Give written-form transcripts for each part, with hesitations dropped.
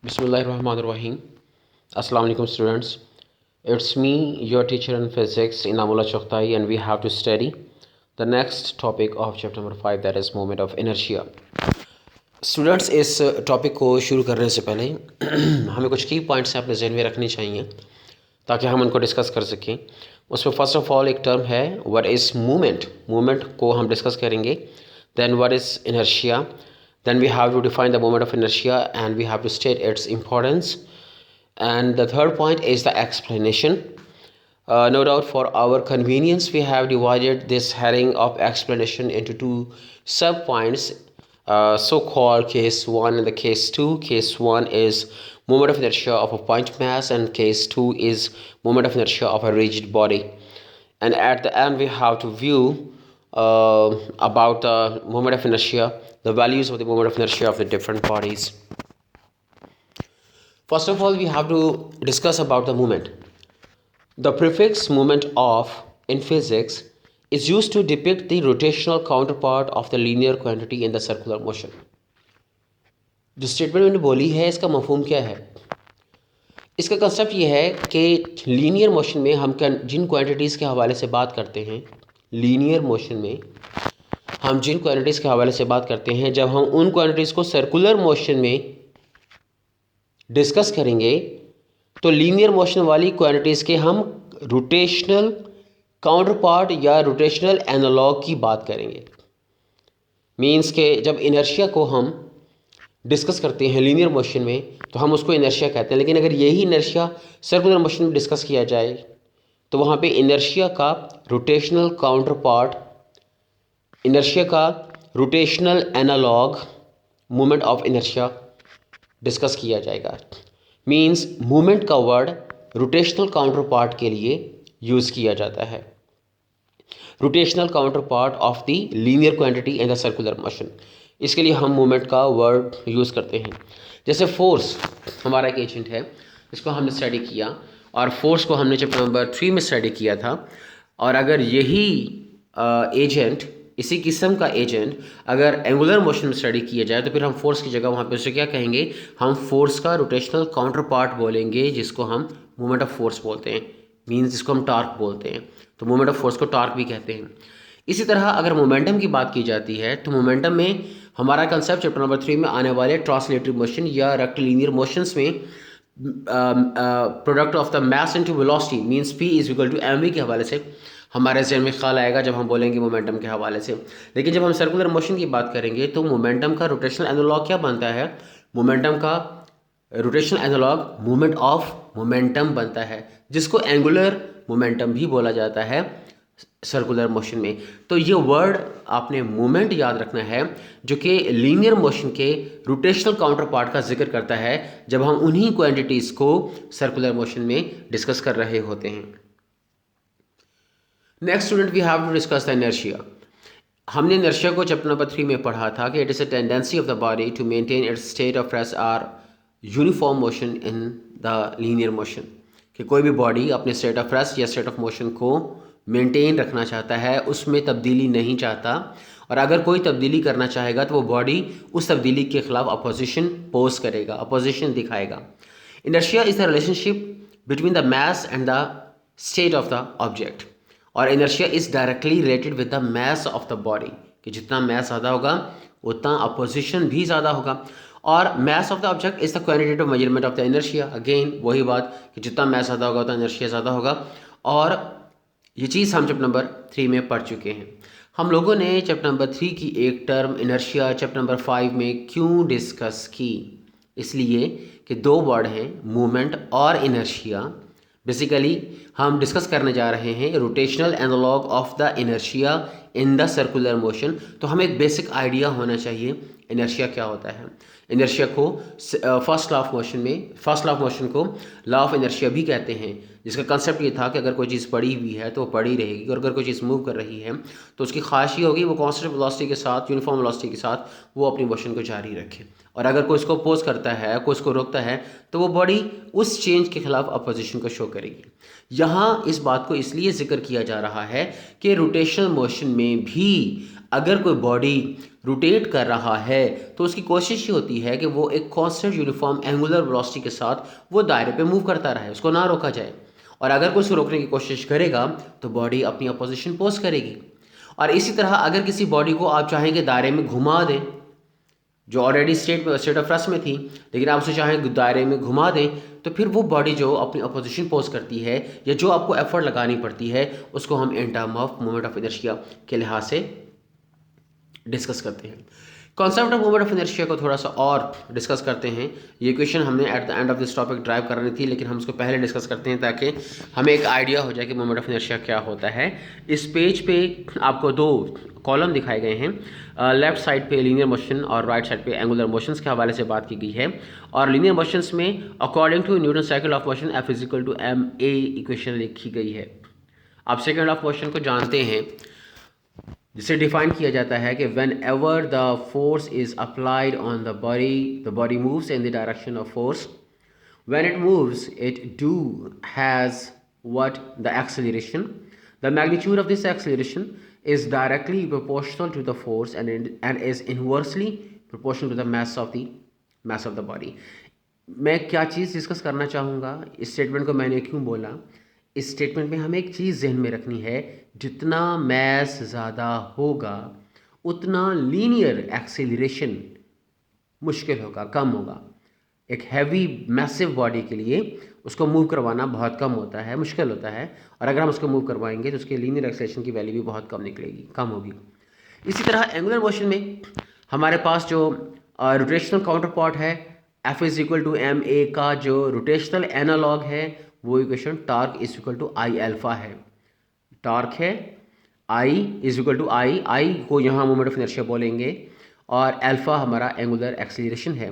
Bismillahirrahmanirrahim. Assalamu alaikum students. It's me, your teacher in physics, Inamullah Chokhtai, and we have to study the next topic of chapter number 5, that is moment of inertia. Students इस topic को शुरू करने से पहले हमें कुछ की points अपने जहन में रखने चाहिए ताकि हम उनको डिस्कस कर सकें। उसमें फर्स्ट ऑफ ऑल एक टर्म है व्हाट इज़ मूवमेंट। मूवमेंट को हम डिस्कस करेंगे। Then what is inertia. Then we have to define the moment of inertia and we have to state its importance. And the third point is the explanation. No doubt for our convenience, we have divided this heading of explanation into two sub-points, so-called case 1 and the case 2. Case 1 is moment of inertia of a point mass and case 2 is moment of inertia of a rigid body. And at the end, we have to view about the moment of inertia, the values of the moment of inertia of the different bodies. First of all, we have to discuss about the moment. The prefix moment of in physics is used to depict the rotational counterpart of the linear quantity in the circular motion. जो statement मैंने बोली है इसका मफहूम क्या है? इसका concept ये है कि लीनियर मोशन में हम जिन क्वांटिटीज़ के हवाले से बात करते हैं, लीनियर मोशन में हम जिन क्वांटिटीज़ के हवाले से बात करते हैं, जब हम उन क्वांटिटीज़ को सर्कुलर मोशन में डिस्कस करेंगे तो लीनियर मोशन वाली क्वांटिटीज़ के हम रोटेशनल काउंटर पार्ट या रोटेशनल एनालॉग की बात करेंगे। मीन्स के जब इनर्शिया को हम डिस्कस करते हैं लीनियर मोशन में तो हम उसको इनर्शिया कहते हैं, लेकिन अगर यही इनर्शिया सर्कुलर मोशन में डिस्कस किया जाए तो वहाँ पे इनर्शिया का रोटेशनल काउंटर पार्ट, इनर्शिया का rotational analog moment of inertia discuss किया जाएगा। मींस मूवमेंट का वर्ड रोटेशनल काउंटर पार्ट के लिए यूज़ किया जाता है। Rotational counterpart of the linear quantity in the circular motion, इसके लिए हम मूवमेंट का वर्ड यूज़ करते हैं। जैसे फोर्स हमारा एक एजेंट है, इसको हमने स्टडी किया और फोर्स को हमने चैप्टर नंबर 3 में स्टडी किया था। और अगर यही एजेंट, इसी किस्म का एजेंट अगर एंगुलर मोशन में स्टडी किया जाए तो फिर हम फोर्स की जगह वहाँ पे उसे क्या कहेंगे? हम फोर्स का रोटेशनल काउंटर पार्ट बोलेंगे, जिसको हम मूवमेंट ऑफ फोर्स बोलते हैं। मीन्स जिसको हम टार्क बोलते हैं, तो मूवमेंट ऑफ फोर्स को टार्क भी कहते हैं। इसी तरह अगर मोमेंटम की बात की जाती है तो मोमेंटम में हमारा कंसेप्ट चैप्टर नंबर 3 में आने वाले ट्रांसलेटरी मोशन या रेक्टिलिनियर मोशंस में product of the mass into velocity means P is equal to mv के हवाले से हमारे जहन में ख्याल आएगा जब हम बोलेंगे मोमेंटम के हवाले से। लेकिन जब हम सर्कुलर मोशन की बात करेंगे तो मोमेंटम का रोटेशनल एनालॉग क्या बनता है? मोमेंटम का rotational analog movement of momentum बनता है, जिसको एंगुलर मोमेंटम भी बोला जाता है सर्कुलर मोशन में। तो ये वर्ड आपने मूवमेंट याद रखना है, जो कि लीनियर मोशन के रोटेशनल काउंटर पार्ट का जिक्र करता है जब हम उन्हीं क्वांटिटीज़ को सर्कुलर मोशन में डिस्कस कर रहे होते हैं। Next student, we have to discuss the inertia. हमने इनर्शिया को चैप्टर नंबर 3 में पढ़ा था कि it is a tendency of the body to maintain its state of rest or uniform motion in the linear motion, कि कोई भी body अपने स्टेट ऑफ रेस्ट या स्टेट ऑफ मोशन को मेंटेन रखना चाहता है, उसमें तब्दीली नहीं चाहता। और अगर कोई तब्दीली करना चाहेगा तो वो बॉडी उस तब्दीली के खिलाफ अपोजिशन पोज करेगा, अपोजिशन दिखाएगा। Inertia is the relationship between the mass and the state of the object, और inertia is directly related with the mass of the body, कि जितना मास ज़्यादा होगा उतना अपोजिशन भी ज़्यादा होगा। और मास of the object is the quantitative measurement of the inertia. Again वही बात कि जितना मास ज़्यादा होगा उतना इनर्शिया ज़्यादा होगा। और ये चीज़ हम चैप्टर नंबर 3 में पढ़ चुके हैं। हम लोगों ने चैप्टर नंबर 3 की एक टर्म इनर्शिया चैप्टर नंबर 5 में क्यों डिस्कस की? इसलिए कि दो वर्ड हैं, मूवमेंट और इनर्शिया। बेसिकली हम डिस्कस करने जा रहे हैं rotational analog of the inertia in the circular motion. तो हमें एक बेसिक आइडिया होना चाहिए इनर्शिया क्या होता है। इनर्शिया को फर्स्ट लॉ ऑफ मोशन को लॉ ऑफ इनर्शिया भी कहते हैं, जिसका कंसेप्ट ये था कि अगर कोई चीज़ पड़ी हुई है तो वो पड़ी रहेगी, और अगर कोई चीज़ मूव कर रही है तो उसकी ख्वाहिश ये होगी वो कांस्टेंट वेलोसिटी के साथ, यूनिफॉर्म वेलोसिटी के साथ वो अपनी मोशन को जारी रखे। और अगर कोई इसको अपोज करता है, कोई इसको रोकता है, तो वो बॉडी उस चेंज के खिलाफ अपोजिशन को शो करेगी। यहाँ इस बात को इसलिए जिक्र किया जा रहा है कि रोटेशनल मोशन में भी अगर कोई बॉडी रोटेट कर रहा है तो उसकी कोशिश ये होती है कि वो एक कांस्टेंट यूनिफॉर्म एंगुलर वेलोसिटी के साथ वो दायरे पे मूव करता रहे, उसको ना रोका जाए। और अगर कोई उसको रोकने की कोशिश करेगा तो बॉडी अपनी अपोजिशन पोज करेगी। और इसी तरह अगर किसी बॉडी को आप चाहेंगे दायरे में घुमा दें, जो ऑलरेडी स्टेट ऑफ रेस्ट में थी, लेकिन आप उसे चाहें दायरे में घुमा दें, तो फिर वो बॉडी जो अपनी अपोजिशन पोज करती है या जो आपको एफर्ट लगानी पड़ती है उसको हम in term of moment of inertia के लिहाज से डिस्कस करते हैं। Concept of moment of inertia को थोड़ा सा और डिस्कस करते हैं। ये क्वेश्चन हमने at the end of this topic drive करनी थी, लेकिन हम उसको पहले डिस्कस करते हैं ताकि हमें एक आइडिया हो जाए कि मोमेंट ऑफ इनर्शिया क्या होता है। इस पेज पे आपको दो कॉलम दिखाए गए हैं, लेफ्ट साइड पे लीनियर मोशन और राइट साइड पे एंगुलर मोशंस के हवाले से बात की गई है। और लीनियर मोशंस में according to Newton cycle of motion F = ma equation लिखी गई है। आप सेकेंड ऑफ मोशन को जानते हैं, जिसे डिफाइन किया जाता है कि when ever the force is applied on the body moves in the direction of force, when it moves it do has what the acceleration, the magnitude of this acceleration is directly proportional to the force and is inversely proportional to the mass of the body। मैं क्या चीज़ discuss करना चाहूँगा, इस statement को मैंने क्यों बोला, इस स्टेटमेंट में हमें एक चीज़ जहन में रखनी है, जितना मास ज़्यादा होगा उतना लीनियर एक्सेलरेशन मुश्किल होगा, कम होगा। एक हैवी मैसिव बॉडी के लिए उसको मूव करवाना बहुत कम होता है, मुश्किल होता है, और अगर हम उसको मूव करवाएंगे तो उसके लीनियर एक्सेलरेशन की वैल्यू भी बहुत कम निकलेगी, कम होगी। इसी तरह एंगुलर मोशन में हमारे पास जो रोटेशनल काउंटर पार्ट है F = ma का जो रोटेशनल एनालॉग है वो इक्वेशन टॉर्क = I अल्फा है। टॉर्क है I को यहाँ मोमेंट ऑफ इनर्शिया बोलेंगे, और अल्फा हमारा एंगुलर एक्सेलरेशन है।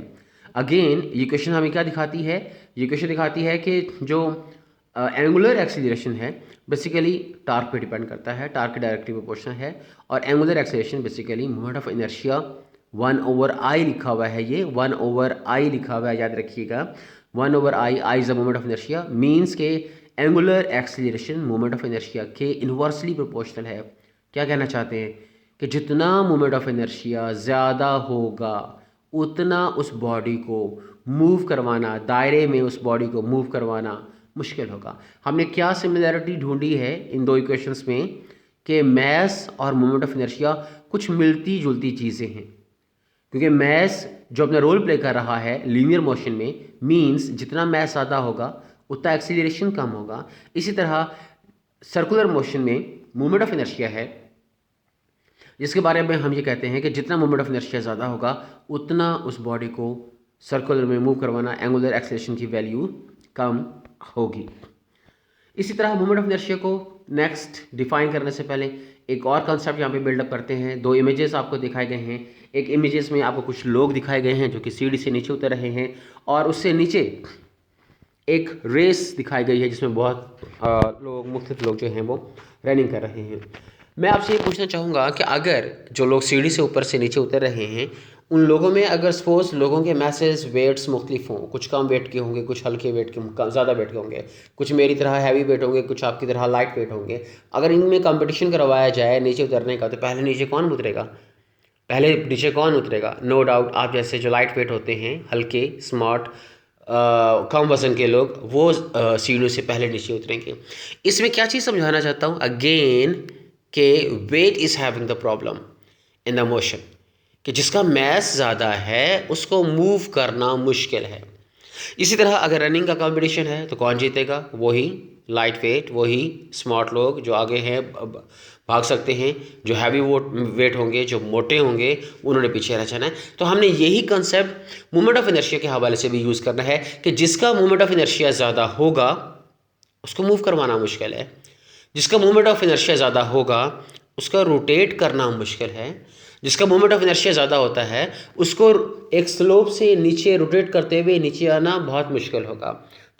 अगेन ये क्वेश्चन हमें क्या दिखाती है, ये क्वेश्चन दिखाती है कि जो एंगुलर एक्सेलरेशन है बेसिकली टार्क पे डिपेंड करता है, टार्क डायरेक्टली प्रोपोर्शनल है, और angular acceleration basically moment of inertia 1/I लिखा हुआ है, ये 1/I लिखा हुआ है, याद रखिएगा 1/I is the moment of inertia, means के angular acceleration moment of inertia के इन्वर्सली प्रोपोर्शनल है। क्या कहना चाहते हैं कि जितना मोमेंट ऑफ इनर्शिया ज़्यादा होगा उतना उस बॉडी को मूव करवाना, दायरे में उस बॉडी को मूव करवाना मुश्किल होगा। हमने क्या सिमिलैरिटी ढूंढी है इन दो इक्वेशंस में कि मैस और मोमेंट ऑफ इनर्शिया कुछ मिलती जुलती चीज़ें हैं, क्योंकि मैस जो अपना रोल प्ले कर रहा है लीनियर मोशन में, मींस जितना मैस ज़्यादा होगा उतना एक्सीलरेशन कम होगा। इसी तरह सर्कुलर मोशन में मोमेंट ऑफ इनर्शिया है, जिसके बारे में हम ये कहते हैं कि जितना मोमेंट ऑफ इनर्शिया ज़्यादा होगा उतना उस बॉडी को सर्कुलर में मूव करवाना, एंगुलर एक्सेलरेशन की वैल्यू कम होगी। इसी तरह मोमेंट ऑफ इनर्शिया को नेक्स्ट डिफाइन करने से पहले एक और कंसेप्ट यहाँ पे बिल्डअप करते हैं। दो इमेजेस आपको दिखाए गए हैं, एक इमेजेस में आपको कुछ लोग दिखाए गए हैं जो कि सीढ़ी से नीचे उतर रहे हैं, और उससे नीचे एक रेस दिखाई गई है जिसमें बहुत लोग, मुख्तलिफ लोग जो हैं वो रनिंग कर रहे हैं। मैं आपसे ये पूछना चाहूँगा कि अगर जो लोग सीढ़ी से ऊपर से नीचे उतर रहे हैं उन लोगों में अगर सपोज लोगों के मैसेज वेट्स मुख्तलिफ हों, कुछ कम वेट के होंगे, कुछ हल्के वेट के, ज़्यादा वेट के होंगे, कुछ मेरी तरह हैवी वेट होंगे, कुछ आपकी तरह लाइट वेट होंगे, अगर इनमें कंपटीशन करवाया जाए नीचे उतरने का तो पहले नीचे कौन उतरेगा? नो डाउट आप जैसे जो लाइट वेट होते हैं, हल्के, स्मार्ट, कम वजन के लोग, वो सीढ़ियों से पहले नीचे उतरेंगे। इसमें क्या चीज़ समझाना चाहता हूँ अगेन कि weight is having the problem in the motion, कि जिसका मैस ज़्यादा है उसको मूव करना मुश्किल है। इसी तरह अगर रनिंग का कंपटीशन है तो कौन जीतेगा? वही लाइट वेट, वही स्मार्ट लोग जो आगे हैं भाग सकते हैं, जो हैवी वेट होंगे, जो मोटे होंगे, उन्होंने पीछे रह जाना है। तो हमने यही कंसेप्ट मोमेंट ऑफ इनर्शिया के हवाले से भी यूज़ करना है कि जिसका मोमेंट ऑफ इनर्शिया ज़्यादा होगा उसको मूव करवाना मुश्किल है, जिसका मोमेंट ऑफ इनर्शिया ज़्यादा होगा उसका रोटेट करना मुश्किल है, जिसका मोमेंट ऑफ इनर्शिया ज़्यादा होता है उसको एक स्लोप से नीचे रोटेट करते हुए नीचे आना बहुत मुश्किल होगा।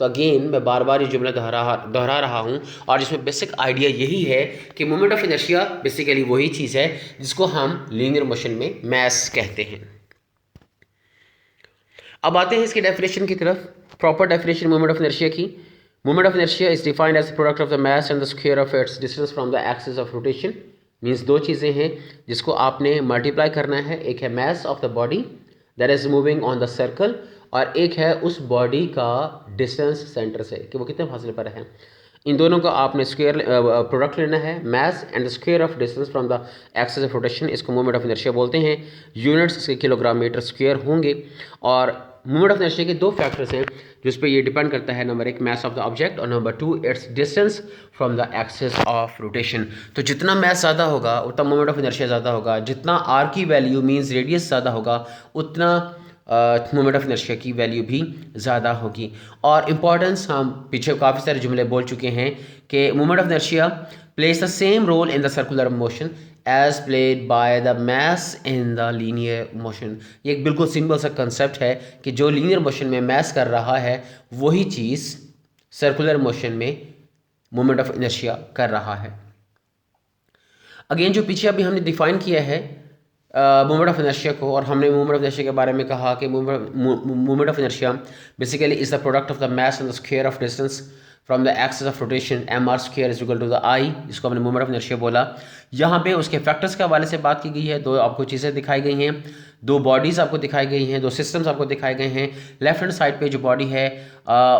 तो अगेन मैं बार बार ये जुमला दोहरा रहा हूँ, और इसमें बेसिक आइडिया यही है कि मोमेंट ऑफ इनर्शिया बेसिकली वही चीज़ है जिसको हम लीनियर मोशन में मास कहते हैं। अब आते हैं इसकी डेफिनेशन की तरफ, proper definition moment of inertia की। Moment of inertia is defined as the product of the mass and the square of its distance from the axis of rotation. Means दो चीज़ें हैं जिसको आपने मल्टीप्लाई करना है, एक है मास of the body that is moving on the circle, और एक है उस बॉडी का डिस्टेंस सेंटर से कि वो कितने फासले पर है। इन दोनों का आपने स्क्वायर प्रोडक्ट लेना है, मास and the square of distance from the axis of rotation. इसको मोमेंट ऑफ इनर्शिया बोलते हैं। यूनिट्स इसके किलोग्राम मीटर स्क्वायर होंगे। और मोमेंट ऑफ इनर्शिया के दो फैक्टर्स हैं जिस पे ये डिपेंड करता है, नंबर एक मास ऑफ द ऑब्जेक्ट और number two it's distance from the axis of rotation. तो जितना मास ज़्यादा होगा उतना मोमेंट ऑफ इनर्शिया ज़्यादा होगा, जितना आर की वैल्यू मीन्स रेडियस ज़्यादा होगा उतना मोमेंट ऑफ इनर्शिया की वैल्यू भी ज़्यादा होगी। और इम्पॉर्टेंस हम पीछे काफ़ी सारे जुमले बोल चुके हैं कि moment of inertia plays the same role in the circular motion as played by the mass in the linear motion. ये एक बिल्कुल सिंपल सा कंसेप्ट है कि जो लीनियर मोशन में मास कर रहा है वही चीज़ सर्कुलर मोशन में मोमेंट ऑफ इनर्शिया कर रहा है। अगेन जो पीछे अभी हमने डिफाइन किया है मोमेंट ऑफ इनर्शिया को, और हमने मोमेंट ऑफ इनर्शिया के बारे में कहा कि moment of inertia basically is the product of the mass and the square of distance from the axis of rotation, M R square is equal to the I, जिसको हमने moment of inertia बोला। यहाँ पे उसके factors के हवाले से बात की गई है, दो आपको चीज़ें दिखाई गई हैं, दो बॉडीज़ आपको दिखाई गई हैं, दो सिस्टम्स आपको दिखाए गए हैं। लेफ्ट हैंड साइड पे जो बॉडी है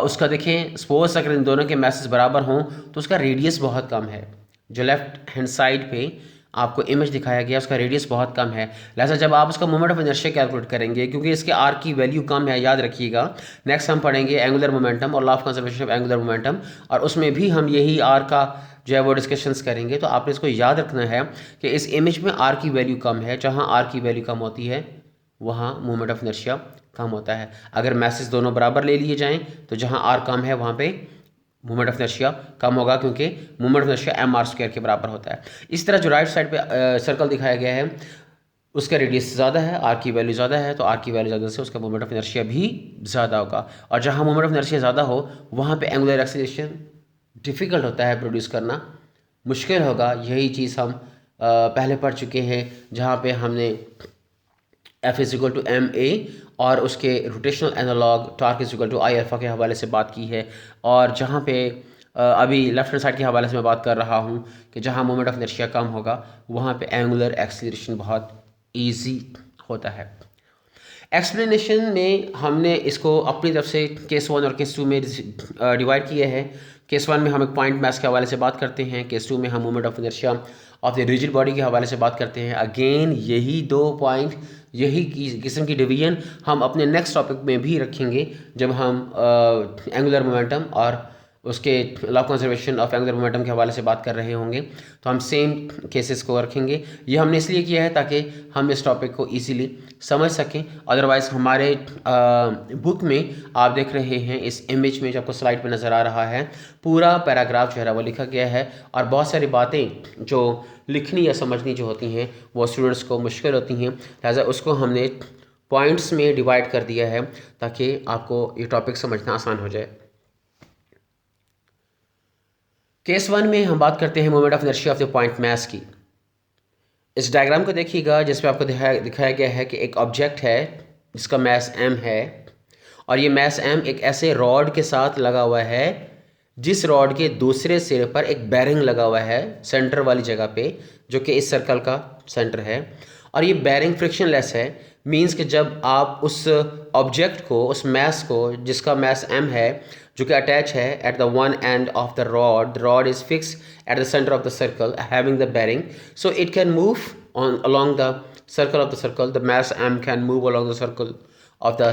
उसका देखें, सपोज अगर इन दोनों के मैसेज बराबर हों तो उसका रेडियस बहुत कम है। जो लेफ्ट हैंड साइड पे आपको इमेज दिखाया गया उसका रेडियस बहुत कम है, लिहाजा जब आप उसका मोमेंट ऑफ इनर्शिया कैलकुलेट करेंगे, क्योंकि इसके आर की वैल्यू कम है, याद रखिएगा। नेक्स्ट हम पढ़ेंगे एंगुलर मोमेंटम और law of conservation of angular momentum, और उसमें भी हम यही आर का जो है वो डिस्कशंस करेंगे। तो आपने इसको याद रखना है कि इस इमेज में आर की वैल्यू कम है, जहाँ आर की वैल्यू कम होती है वहाँ मोमेंट ऑफ इनर्शिया कम होता है। अगर मैसेज दोनों बराबर ले लिए जाएँ तो जहाँ आर कम है वहाँ पे मोमेंट ऑफ इनर्शिया कम होगा, क्योंकि moment of inertia M R square के बराबर होता है। इस तरह जो राइट साइड पे सर्कल दिखाया गया है उसका रेडियस ज़्यादा है, आर की वैल्यू ज़्यादा है, तो आर की वैल्यू ज़्यादा से उसका मोमेंट ऑफ इनर्शिया भी ज़्यादा होगा। और जहाँ मोमेंट ऑफ इनर्शिया ज़्यादा हो वहाँ पे एंगुलर एक्सीलरेशन डिफ़िकल्ट होता है प्रोड्यूस करना, मुश्किल होगा। यही चीज़ हम पहले पढ़ चुके हैं, जहाँ पे हमने F is equal to M A और उसके rotational analog torque is equal to I alpha के हवाले से बात की है। और जहाँ पे अभी लेफ्ट हैंड साइड के हवाले से मैं बात कर रहा हूँ कि जहाँ मोमेंट ऑफ इनर्शिया कम होगा वहाँ पे एंगुलर एक्सीलरेशन बहुत इजी होता है। एक्सप्लेनेशन में हमने इसको अपनी तरफ से केस 1 और केस 2 में डिवाइड किया है। केस 1 में हम एक पॉइंट मास के हवाले से बात करते हैं, केस 2 में हम moment of inertia of the rigid body के हवाले से बात करते हैं। अगेन यही दो पॉइंट, यही किस्म की डिवीजन हम अपने नेक्स्ट टॉपिक में भी रखेंगे जब हम एंगुलर मोमेंटम और उसके law of conservation of angular momentum के हवाले से बात कर रहे होंगे, तो हम सेम केसेस को रखेंगे। ये हमने इसलिए किया है ताकि हम इस टॉपिक को इजीली समझ सकें। अदरवाइज़ हमारे बुक में आप देख रहे हैं इस इमेज में जो आपको स्लाइड पे नज़र आ रहा है, पूरा पैराग्राफ जो है वो लिखा गया है, और बहुत सारी बातें जो लिखनी या समझनी जो होती हैं वो स्टूडेंट्स को मुश्किल होती हैं, लिहाजा उसको हमने पॉइंट्स में डिवाइड कर दिया है ताकि आपको ये टॉपिक समझना आसान हो जाए। केस 1 में हम बात करते हैं moment of inertia of the point mass की। इस डायग्राम को देखिएगा जिसमें आपको दिखाया गया है कि एक ऑब्जेक्ट है जिसका मास m है, और ये मास m एक ऐसे रॉड के साथ लगा हुआ है जिस रॉड के दूसरे सिरे पर एक बैरिंग लगा हुआ है सेंटर वाली जगह पे, जो कि इस सर्कल का सेंटर है। और ये बैरिंग फ्रिक्शनलेस है, मींस कि जब आप उस ऑब्जेक्ट को, उस मास को जिसका मास m है, जो कि अटैच है at the one end of the rod is fix at the centre of the circle having the bearing, so it can move on along the circle of the circle. The mass m can move along the circle of the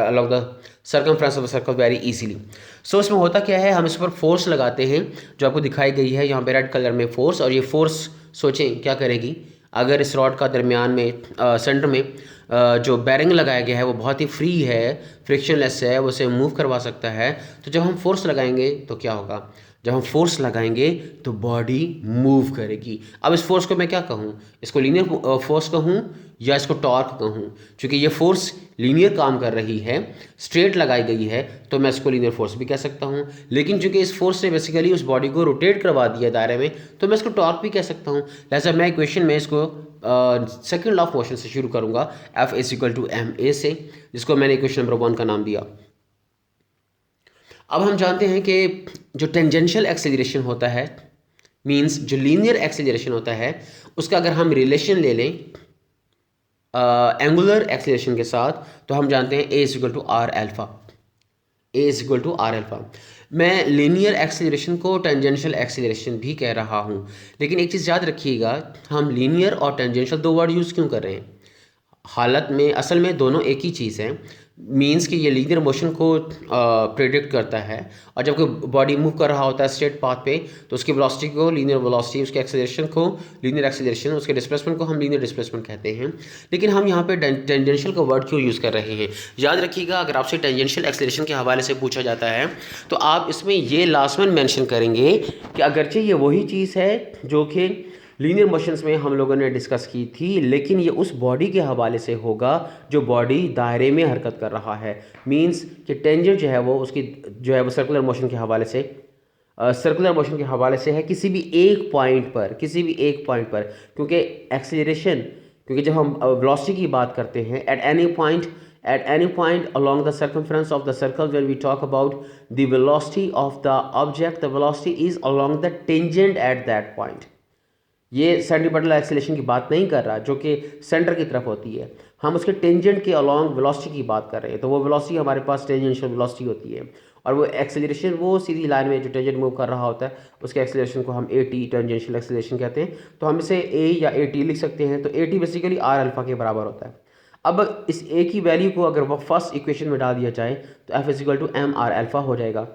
along the circumference of the circle very easily. So इसमें होता क्या है, हम इस पर force लगाते हैं जो आपको दिखाई गई है यहाँ पे रेड कलर में फोर्स। और ये फोर्स सोचें क्या करेगी, अगर इस रॉड का दरमियान में सेंटर में जो बैरिंग लगाया गया है वो बहुत ही फ्री है, फ्रिक्शनलेस है, वो उसे मूव करवा सकता है। तो जब हम फोर्स लगाएंगे तो क्या होगा, जब हम फोर्स लगाएंगे तो बॉडी मूव करेगी। अब इस फोर्स को मैं क्या कहूँ, इसको लीनियर फोर्स कहूँ या इसको टॉर्क कहूँ, क्योंकि ये फोर्स लीनियर काम कर रही है, स्ट्रेट लगाई गई है, तो मैं इसको लीनियर फोर्स भी कह सकता हूँ। लेकिन चूंकि इस फोर्स ने बेसिकली उस बॉडी को रोटेट करवा दिया दायरे में, तो मैं इसको टॉर्क भी कह सकता हूँ। जैसा मैं इक्वेशन में इसको सेकंड लॉ ऑफ मोशन से शुरू करूँगा, F = ma से, जिसको मैंने इक्वेशन नंबर 1 का नाम दिया। अब हम जानते हैं कि जो टेंजेंशियल एक्सेलरेशन होता है, मींस जो लीनियर एक्सेलरेशन होता है, उसका अगर हम रिलेशन ले लें एंगुलर एक्सेलरेशन के साथ, तो हम जानते हैं A = r alpha. A = r alpha. मैं लीनियर एक्सेलरेशन को टेंजेंशियल एक्सेलरेशन भी कह रहा हूँ, लेकिन एक चीज़ याद रखिएगा, हम लीनियर और टेंजेंशियल दो वर्ड यूज़ क्यों कर रहे हैं? हालत में असल में दोनों एक ही चीज़ है। मींस कि ये लीनियर मोशन को प्रेडिक्ट करता है, और जब कोई बॉडी मूव कर रहा होता है स्ट्रेट पाथ पे, तो उसकी वेलोसिटी को लीनियर वेलोसिटी, उसके एक्सेलरेशन को लीनियर एक्सेलरेशन, उसके डिस्प्लेसमेंट को हम लीनियर डिस्प्लेसमेंट कहते हैं। लेकिन हम यहाँ पे टेंजेंशियल का वर्ड क्यों यूज़ कर रहे हैं? याद रखिएगा, अगर आपसे टेंजेंशियल एक्सेलरेशन के हवाले से पूछा जाता है, तो आप इसमें ये लास्ट में मेंशन करेंगे कि अगरचे ये वही चीज़ है जो कि लीनियर मोशंस में हम लोगों ने डिस्कस की थी, लेकिन ये उस बॉडी के हवाले से होगा जो बॉडी दायरे में हरकत कर रहा है। मींस कि टेंजेंट जो है वो उसकी जो है वो सर्कुलर मोशन के हवाले से है किसी भी एक पॉइंट पर, क्योंकि एक्सीलरेशन, क्योंकि जब हम वेलोसिटी की बात करते हैं at any point along the circumference of the circle, when we talk about the velocity of the object, the velocity is along the tangent at that point. ये सेंट्रीपिटल एक्सेलरेशन की बात नहीं कर रहा जो कि सेंटर की तरफ होती है, हम उसके टेंजेंट के अलॉन्ग वेलोसिटी की बात कर रहे हैं। तो वो वेलोसिटी हमारे पास टेंजेंशियल वेलोसिटी होती है, और वो एक्सेलरेशन वो सीधी लाइन में जो टेंजेंट मूव कर रहा होता है उसके एक्सेलरेशन को हम AT टेंजेंशियल एक्सेलरेशन कहते हैं। तो हम इसे A या AT लिख सकते हैं। तो AT बेसिकली R अल्फा के बराबर होता है। अब इस A की वैल्यू को अगर वो फर्स्ट इक्वेशन में डाल दिया जाए तो F = mr अल्फा हो जाएगा।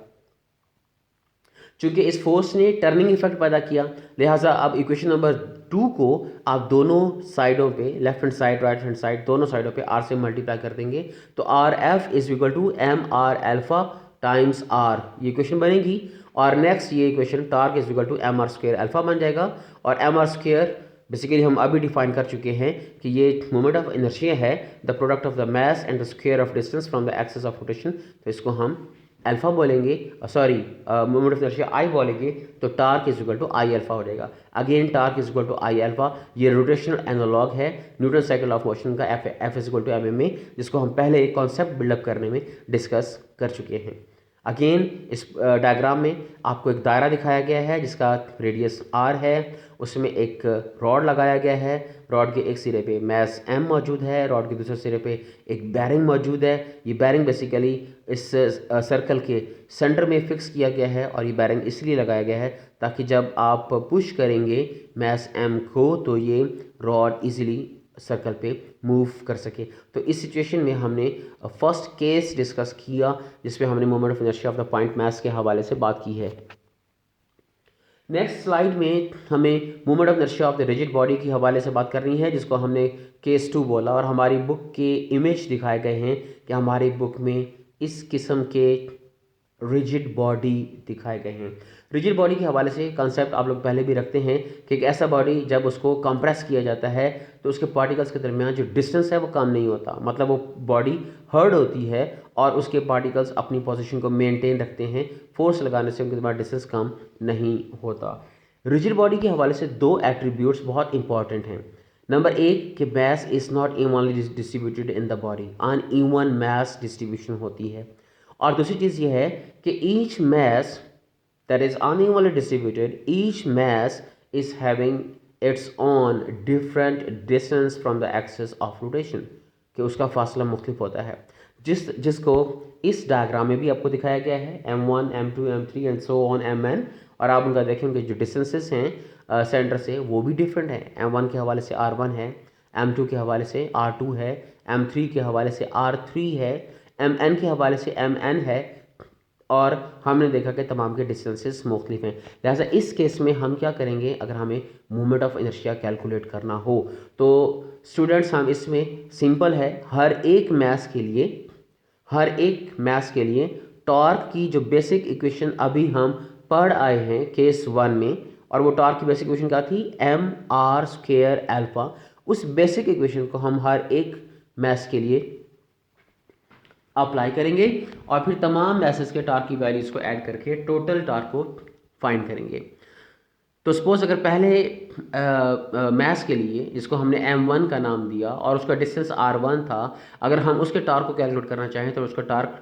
चूंकि इस फोर्स ने टर्निंग इफेक्ट पैदा किया, लिहाजा अब इक्वेशन नंबर 2 को आप दोनों साइडों पे, left hand side right hand side, दोनों साइडों पे r से मल्टीप्लाई कर देंगे, तो RF = mr alpha times r, ये इक्वेशन बनेगी। और नेक्स्ट ये इक्वेशन टॉर्क = mr² अल्फा बन जाएगा। और mr² बेसिकली हम अभी डिफाइन कर चुके हैं कि ये मोमेंट ऑफ इनर्शिया है, the product of the mass and the square of distance from the axis of rotation. तो इसको हम अल्फा बोलेंगे, मोमेंट ऑफ इनर्शिया आई बोलेंगे, तो टार्क = I अल्फा हो जाएगा। अगेन टार्क = I अल्फा, ये रोटेशनल एनालॉग है न्यूटन साइकिल ऑफ मोशन का F = MMA, जिसको हम पहले एक कॉन्सेप्ट बिल्डअप करने में डिस्कस कर चुके हैं। अगेन इस डायग्राम में आपको एक दायरा दिखाया गया है जिसका रेडियस R है, उसमें एक रॉड लगाया गया है, रॉड के एक सिरे पे मास M मौजूद है, रॉड के दूसरे सिरे पे एक बैरिंग मौजूद है। ये बैरिंग बेसिकली इस सर्कल के सेंटर में फिक्स किया गया है, और ये बैरिंग इसलिए लगाया गया है ताकि जब आप पुश करेंगे मास M को तो ये रॉड इजीली सर्कल पे मूव कर सके। तो इस सिचुएशन में हमने फर्स्ट केस डिस्कस किया जिसमें हमने moment of inertia of the point mass के हवाले से बात की है। नेक्स्ट स्लाइड में हमें moment of inertia of the rigid body की हवाले से बात करनी है, जिसको हमने केस 2 बोला, और हमारी बुक के इमेज दिखाए गए हैं कि हमारी बुक में इस किस्म के रिजिड बॉडी दिखाए गए हैं। रिजिड बॉडी के हवाले से कंसेप्ट आप लोग पहले भी रखते हैं कि एक ऐसा बॉडी जब उसको कंप्रेस किया जाता है तो उसके पार्टिकल्स के दरमियान जो डिस्टेंस है वो कम नहीं होता, मतलब वो बॉडी हर्ड होती है और उसके पार्टिकल्स अपनी पोजीशन को मेंटेन रखते हैं, फोर्स लगाने से उनके दरमियान डिस्टेंस कम नहीं होता। रिजिड बॉडी के हवाले से दो एट्रीब्यूट्स बहुत इंपॉर्टेंट हैं। नंबर एक कि mass is not evenly distributed in the body, uneven mass distribution होती है। और दूसरी चीज़ ये है कि each mass that is unevenly distributed, each mass is having its own different distance from the axis of rotation, कि उसका फासला मुख्तलिफ होता है, जिसको इस डायग्राम में भी आपको दिखाया गया है, M1, M2, M3 and so on Mn। और आप उनका देखें उनके जो डिस्टेंसेस हैं सेंटर से वो भी डिफरेंट है। M1 के हवाले से R1 है, M2 के हवाले से R2 है, M3 के हवाले से R3 है, Mn के हवाले से Mn है, और हमने देखा कि तमाम के डिस्टेंसेस मुख्तलिफ हैं। लिहाजा इस केस में हम क्या करेंगे, अगर हमें मोमेंट ऑफ इनर्शिया कैलकुलेट करना हो तो स्टूडेंट्स हम इसमें सिंपल है, हर एक मैस के लिए टॉर्क की जो बेसिक इक्वेशन अभी हम पढ़ आए हैं केस 1 में, और वो टॉर्क की बेसिक इक्वेशन क्या थी, mr² अल्फा, उस बेसिक इक्वेशन को हम हर एक मैस के लिए अप्लाई करेंगे और फिर तमाम मैसेज के टार्क की वैल्यूज़ को ऐड करके टोटल टार्क को फाइंड करेंगे। तो सपोज अगर पहले मैस के लिए जिसको हमने m1 का नाम दिया और उसका डिस्टेंस r1 था, अगर हम उसके टार्क को कैलकुलेट करना चाहें तो उसका टार्क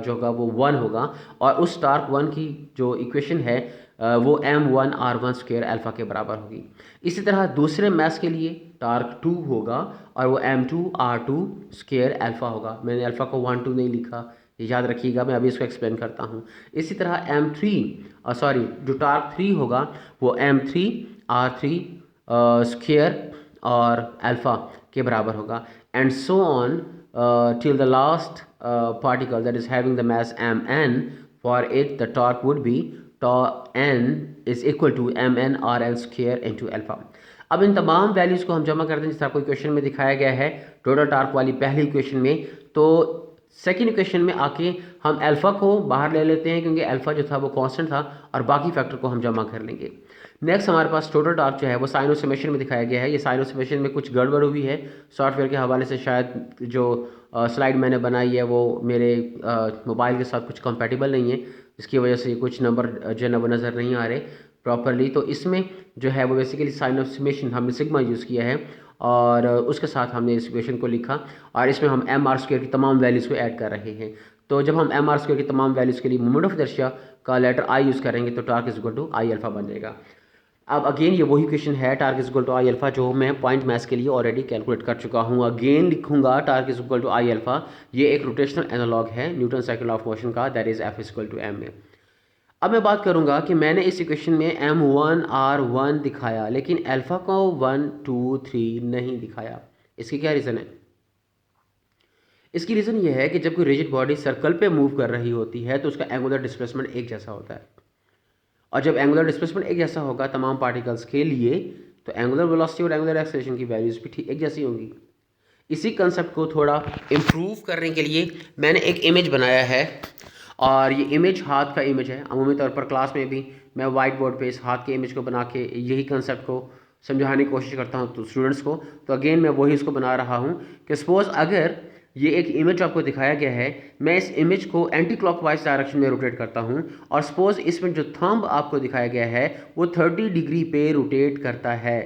जो होगा वो 1 होगा और उस टार्क 1 की जो इक्वेशन है वो m1 r1 स्क्वायर अल्फ़ा के बराबर होगी। इसी तरह दूसरे मैस के लिए टार्क 2 होगा और वो m2 r2 स्क्वायर अल्फ़ा होगा। मैंने अल्फ़ा को 1 2 नहीं लिखा, ये याद रखिएगा, मैं अभी इसको एक्सप्लेन करता हूँ। इसी तरह जो टार्क 3 होगा वो m3 r3 स्क्वायर और अल्फ़ा के बराबर होगा and so on till the last particle that is having the mass mn. For it the torque would be tau n is equal to mn rn square into alpha. अब इन तमाम values को हम जमा करते हैं जिस तरह को इक्वेशन में दिखाया गया है टोटल टार्क वाली पहली इक्वेशन में। तो सेकेंड इक्वेशन में आके हम अल्फ़ा को बाहर ले लेते हैं क्योंकि अल्फ़ा जो था वो कांस्टेंट था और बाकी फैक्टर को हम जमा कर लेंगे। नेक्स्ट हमारे पास टोटल टार्क जो है वो साइन ऑफ समेशन में दिखाया गया है। ये साइन ऑफ समेशन में कुछ गड़बड़ हुई है सॉफ्टवेयर के हवाले से, शायद जो स्लाइड मैंने बनाई है वो मेरे मोबाइल के साथ कुछ कंपैटिबल नहीं है, इसकी वजह से कुछ नंबर जो है वो नज़र नहीं आ रहे प्रॉपरली। तो इसमें जो है वो बेसिकली साइन ऑफ समेशन हमने सिग्मा यूज़ किया है और उसके साथ हमने इस इक्वेशन को लिखा और इसमें हम एम आर स्क्वायर की तमाम वैल्यूज़ को ऐड कर रहे हैं। तो जब हम एम आर स्क्वायर की तमाम वैल्यूज़ के लिए मोमेंट ऑफ इनर्शिया का लेटर आई यूज़ करेंगे तो torque is equal to I alpha बन जाएगा। अब अगेन ये वही क्वेश्चन है torque is equal to I alpha जो मैं पॉइंट मैथ्स के लिए ऑलरेडी कैलकुलेट कर चुका हूँ। अगेन लिखूंगा torque is equal to I alpha, ये एक रोटेशनल एनालॉग है न्यूटन साइकिल ऑफ मोशन का, that is F is equal to M में। अब मैं बात करूंगा कि मैंने इस इक्वेशन में m1 r1 दिखाया लेकिन अल्फ़ा को 1 2 3 नहीं दिखाया। इसकी क्या रीज़न है? इसकी रीज़न ये है कि जब कोई रिजिड बॉडी सर्कल पे मूव कर रही होती है तो उसका एंगुलर डिस्प्लेसमेंट एक जैसा होता है और जब एंगुलर डिस्प्लेसमेंट एक जैसा होगा तमाम पार्टिकल्स के लिए तो एंगुलर वेलोसिटी और एंगुलर एक्सेलरेशन की वैल्यूज़ भी ठीक एक जैसी होंगी। इसी कंसेप्ट को थोड़ा इम्प्रूव करने के लिए मैंने एक इमेज बनाया है और ये इमेज हाथ का इमेज है। अमूमी तौर पर क्लास में भी मैं वाइट बोर्ड पे इस हाथ के इमेज को बना के यही कंसेप्ट को समझाने की कोशिश करता हूँ तो स्टूडेंट्स को। तो अगेन मैं वही इसको बना रहा हूँ कि सपोज़ अगर ये एक इमेज आपको दिखाया गया है, मैं इस इमेज को एंटी क्लॉकवाइज डायरेक्शन में रोटेट करता हूँ और सपोज़ इसमें जो थंब आपको दिखाया गया है वो 30 डिग्री पे रोटेट करता है।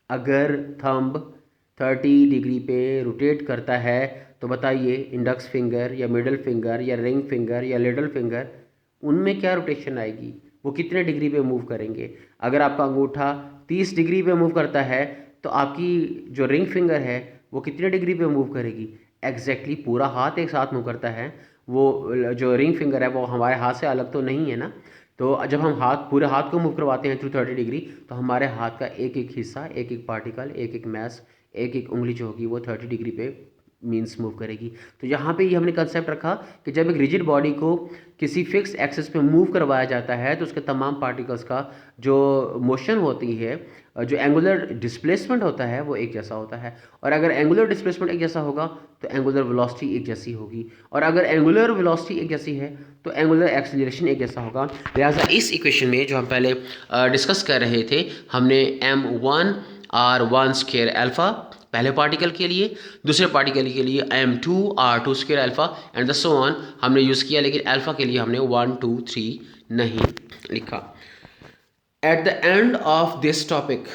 अगर थंब 30 डिग्री पे रोटेट करता है तो बताइए इंडेक्स फिंगर या मिडिल फिंगर या रिंग फिंगर या लिटिल फिंगर उनमें क्या रोटेशन आएगी, वो कितने डिग्री पे मूव करेंगे। अगर आपका अंगूठा 30 डिग्री पे मूव करता है तो आपकी जो रिंग फिंगर है वो कितने डिग्री पे मूव करेगी? एग्जैक्टली पूरा हाथ एक साथ मूव करता है, वो जो रिंग फिंगर है वो हमारे हाथ से अलग तो नहीं है ना। तो जब हम पूरे हाथ को मूव करवाते हैं थ्रू 30 डिग्री तो हमारे हाथ का एक एक हिस्सा, एक एक पार्टिकल, एक एक मैस, एक एक उंगली जो होगी वो 30 डिग्री पे मीन्स मूव करेगी। तो यहाँ पे ये हमने कंसेप्ट रखा कि जब एक रिजिड बॉडी को किसी फिक्स एक्सिस पे मूव करवाया जाता है तो उसके तमाम पार्टिकल्स का जो मोशन होती है, जो एंगुलर डिस्प्लेसमेंट होता है वो एक जैसा होता है। और अगर एंगुलर डिस्प्लेसमेंट एक जैसा होगा तो एंगुलर वेलोसिटी एक जैसी होगी और अगर एंगुलर वेलोसिटी एक जैसी है तो एंगुलर एक्सीलरेशन एक जैसा होगा। लिहाजा इस इक्वेशन में जो हम पहले डिस्कस कर रहे थे हमने m1 r1 स्क्वायर अल्फ़ा पहले पार्टिकल के लिए, दूसरे पार्टिकल के लिए m2 r2 square alpha and the so on हमने यूज़ किया, लेकिन अल्फ़ा के लिए हमने 1 2 3 नहीं लिखा। At the end of this topic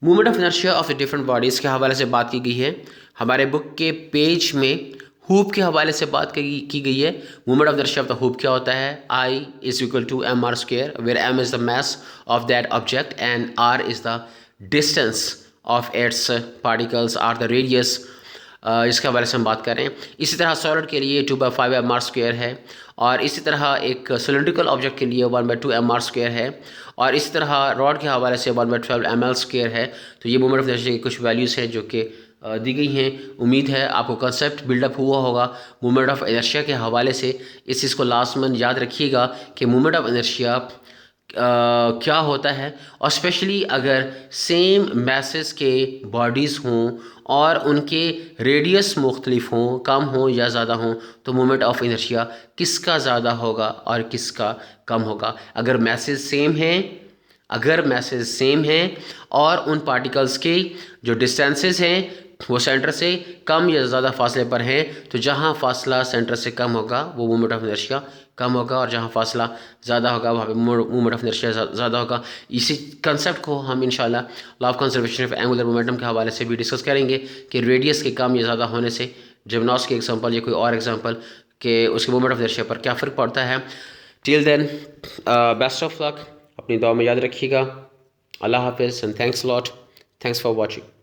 movement of inertia of the different bodies के हवाले से बात की गई है। हमारे बुक के पेज में हुप के हवाले से बात की गई है। Movement of inertia of the hoop क्या होता है? I is equal to M R square where m is the mass of that object and r is the distance of its particles or the radius. इसके हवाले से हम बात करें। इसी तरह सॉलिड के लिए 2/5 एम आर स्क्वायर है और इसी तरह एक सिलेंड्रिकल ऑब्जेक्ट के लिए 1/2 एम आर स्क्वायर है और इसी तरह रॉड के हवाले से 1/12 एम एल स्क्वायर है। तो ये मूवमेंट ऑफ इनर्शिया की कुछ वैल्यूज़ हैं जो कि दी गई हैं। उम्मीद है आपको कंसेप्ट बिल्डअप हुआ होगा मूवमेंट ऑफ इनर्शिया के हवाले से। इस चीज़ को लास्ट में याद रखिएगा कि मूवमेंट ऑफ इनर्शिया क्या होता है और स्पेशली अगर सेम मैसेज के बॉडीज़ हों और उनके रेडियस मुख्तलिफ हों, कम हों या ज़्यादा हों, तो मोमेंट ऑफ इनर्शिया किसका ज़्यादा होगा और किसका कम होगा। अगर मैसेज सेम हैं, अगर मैसेज सेम हैं और उन पार्टिकल्स के जो डिस्टेंसेस हैं वो सेंटर से कम या ज़्यादा फासले पर हैं, तो जहाँ फासला सेंटर से कम होगा वो मोमेंट ऑफ इनर्शिया कम होगा, और जहाँ फासला ज़्यादा होगा वहाँ पे मोमेंट ऑफ इनर्शिया ज़्यादा होगा। इसी कंसेप्ट को हम इंशाल्लाह law of conservation of angular momentum के हवाले से भी डिस्कस करेंगे कि रेडियस के कम या ज़्यादा होने से जिम्नास के एग्जांपल या कोई और एग्जांपल के उसके मोमेंट ऑफ इनर्शिया पर क्या फ़र्क पड़ता है। Till then best of luck, अपनी दुआ में याद रखिएगा। अल्लाह हाफिज़ and thanks lot, thanks for watching.